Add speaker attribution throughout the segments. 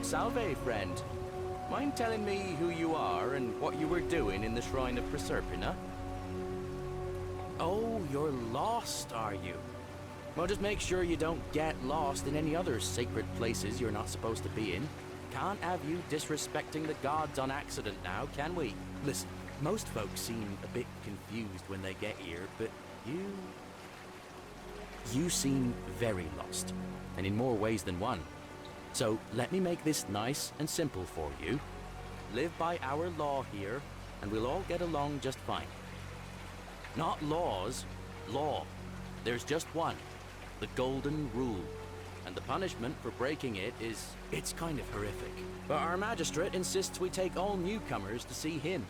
Speaker 1: Salve, friend. Mind telling me who you are and what you were doing in the Shrine of Proserpina? Oh, you're lost, are you? Well, just make sure you don't get lost in any other sacred places you're not supposed to be in. Can't have you disrespecting the gods on accident now, can we? Listen, most folks seem a bit confused when they get here, but you seem very lost, and in more ways than one. So let me make this nice and simple for you. Live by our law here, and we'll all get along just fine. Not laws, law. There's just one, the Golden Rule. And the punishment for breaking it it's kind of horrific. But our magistrate insists we take all newcomers to see him.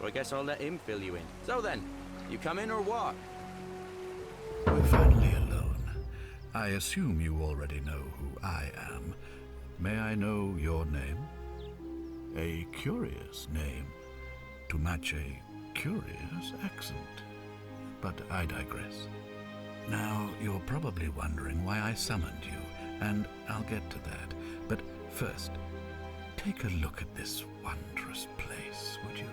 Speaker 1: So I guess I'll let him fill you in. So then, you come in or what?
Speaker 2: We're finally alone. I assume you already know who I am. May I know your name? A curious name to match a curious accent. But I digress. Now, you're probably wondering why I summoned you, and I'll get to that. But first, take a look at this wondrous place, would you?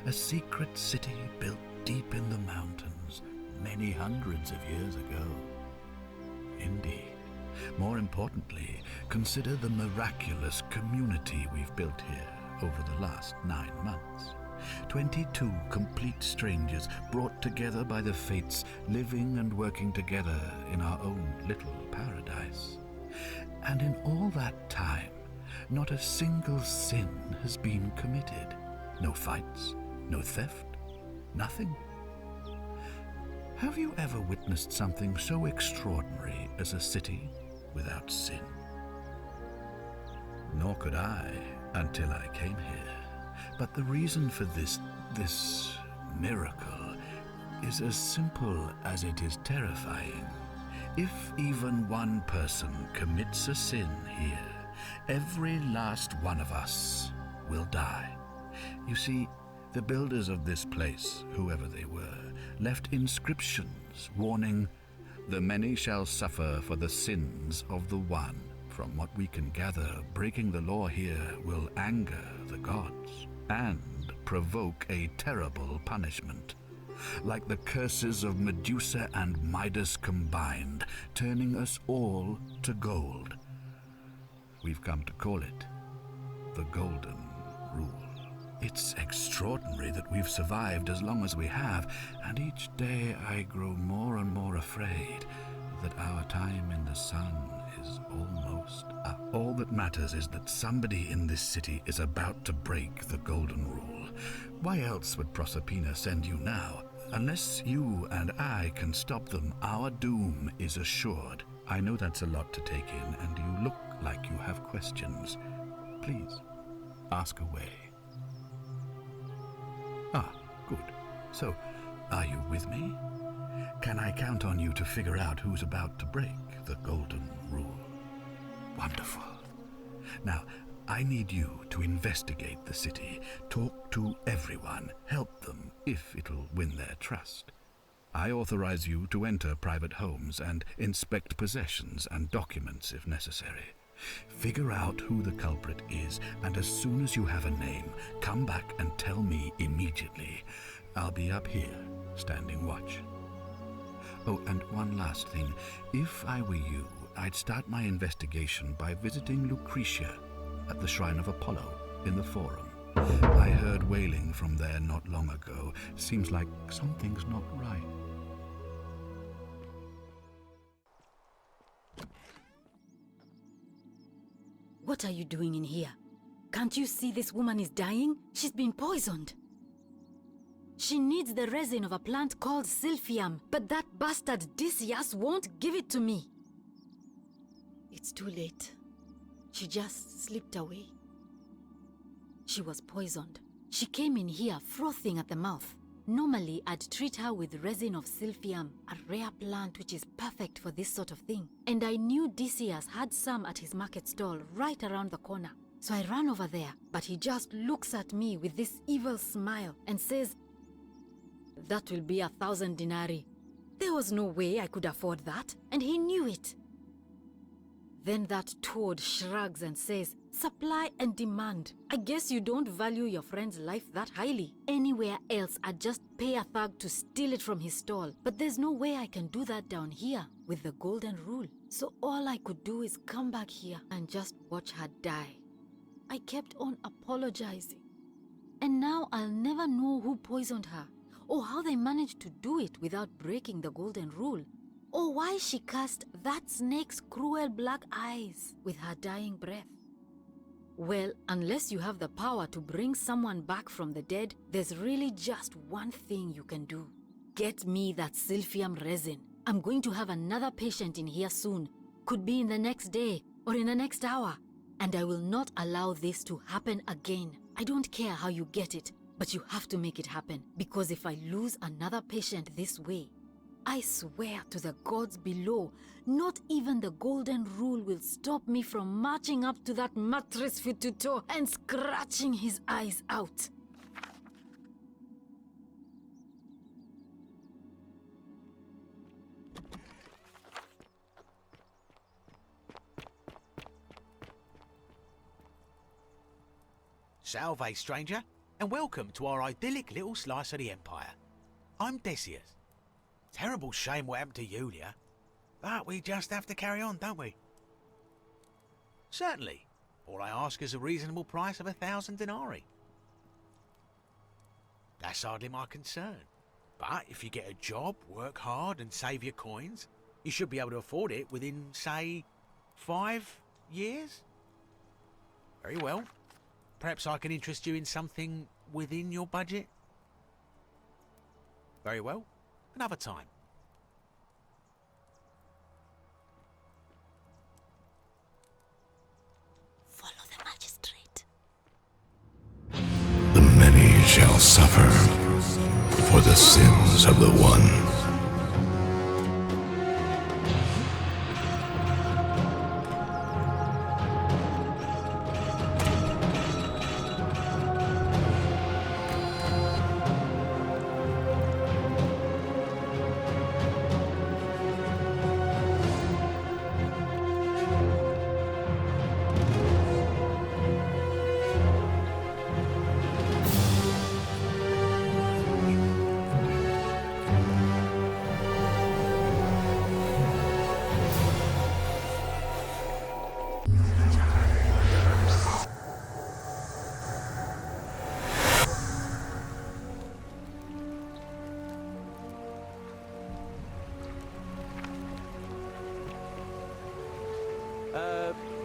Speaker 2: A secret city built deep in the mountains, many hundreds of years ago. Indeed. More importantly, consider the miraculous community we've built here over the last 9 months. 22 complete strangers brought together by the fates, living and working together in our own little paradise. And in all that time, not a single sin has been committed. No fights, no theft, nothing. Have you ever witnessed something so extraordinary as a city without sin? Nor could I until I came here. But the reason for this miracle is as simple as it is terrifying. If even one person commits a sin here, every last one of us will die. You see, the builders of this place, whoever they were, left inscriptions warning, "The many shall suffer for the sins of the one." From what we can gather, breaking the law here will anger the gods and provoke a terrible punishment. Like the curses of Medusa and Midas combined, turning us all to gold. We've come to call it the Golden Rule. It's extraordinary that we've survived as long as we have, and each day I grow more and more afraid that our time in the sun is almost up. All that matters is that somebody in this city is about to break the Golden Rule. Why else would Proserpina send you now? Unless you and I can stop them, our doom is assured. I know that's a lot to take in, and you look like you have questions. Please, ask away. Ah, good. So, are you with me? Can I count on you to figure out who's about to break the Golden Rule? Wonderful. Now, I need you to investigate the city, talk to everyone, help them if it'll win their trust. I authorize you to enter private homes and inspect possessions and documents if necessary. Figure out who the culprit is, and as soon as you have a name, come back and tell me immediately. I'll be up here, standing watch. Oh, and one last thing. If I were you, I'd start my investigation by visiting Lucretia at the Shrine of Apollo in the Forum. I heard wailing from there not long ago. Seems like something's not right.
Speaker 3: What are you doing in here? Can't you see this woman is dying? She's been poisoned. She needs the resin of a plant called silphium, but that bastard Odysseus won't give it to me. It's too late. She just slipped away. She was poisoned. She came in here frothing at the mouth. Normally, I'd treat her with resin of silphium, a rare plant which is perfect for this sort of thing. And I knew Odysseus had some at his market stall right around the corner. So I ran over there, but he just looks at me with this evil smile and says, "That will be 1,000 denarii. There was no way I could afford that, and he knew it. Then that toad shrugs and says, supply and demand. I guess you don't value your friend's life that highly. Anywhere else, I'd just pay a thug to steal it from his stall. But there's no way I can do that down here with the golden rule. So all I could do is come back here and just watch her die. I kept on apologizing. And now I'll never know who poisoned her, or how they managed to do it without breaking the golden rule, or why she cast that snake's cruel black eyes with her dying breath. Well, unless you have the power to bring someone back from the dead, there's really just one thing you can do. Get me that Silphium resin. I'm going to have another patient in here soon. Could be in the next day or in the next hour. And I will not allow this to happen again. I don't care how you get it, but you have to make it happen. Because if I lose another patient this way, I swear to the gods below, not even the golden rule will stop me from marching up to that mattress Fututo and scratching his eyes out.
Speaker 4: Salve, stranger, and welcome to our idyllic little slice of the Empire. I'm Decius. Terrible shame what happened to Yulia, but we just have to carry on, don't we? Certainly. All I ask is a reasonable price of 1,000 denarii. That's hardly my concern. But if you get a job, work hard and save your coins, you should be able to afford it within, say, 5 years? Very well. Perhaps I can interest you in something within your budget? Very well. Another time.
Speaker 3: Follow the magistrate.
Speaker 2: The many shall suffer for the sins of the one.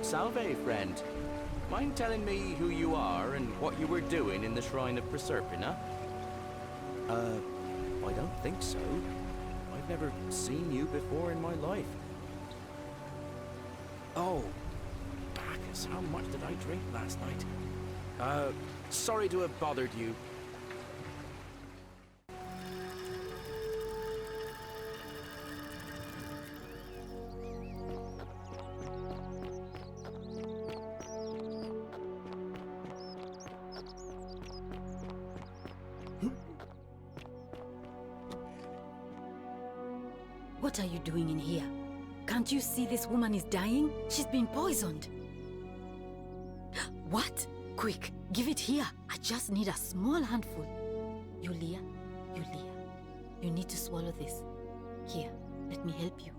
Speaker 1: Salve, friend. Mind telling me who you are and what you were doing in the Shrine of Proserpina? I don't think so. I've never seen you before in my life. Oh, Bacchus, how much did I drink last night? Sorry to have bothered you.
Speaker 3: What are you doing in here? Can't you see this woman is dying? She's been poisoned. What? Quick, give it here. I just need a small handful. Yulia, you need to swallow this. Here, let me help you.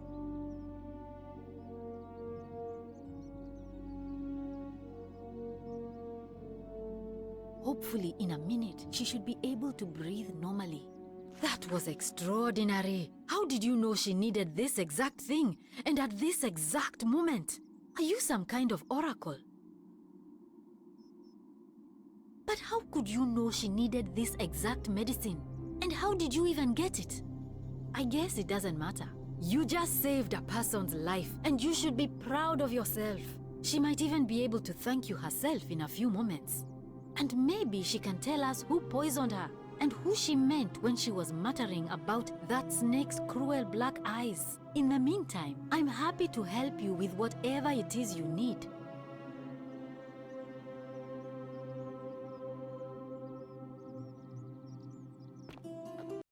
Speaker 3: Hopefully, in a minute, she should be able to breathe normally. That was extraordinary. How did you know she needed this exact thing, and at this exact moment? Are you some kind of oracle? But how could you know she needed this exact medicine? And how did you even get it? I guess it doesn't matter. You just saved a person's life, and you should be proud of yourself. She might even be able to thank you herself in a few moments. And maybe she can tell us who poisoned her, and who she meant when she was muttering about that snake's cruel black eyes. In the meantime, I'm happy to help you with whatever it is you need.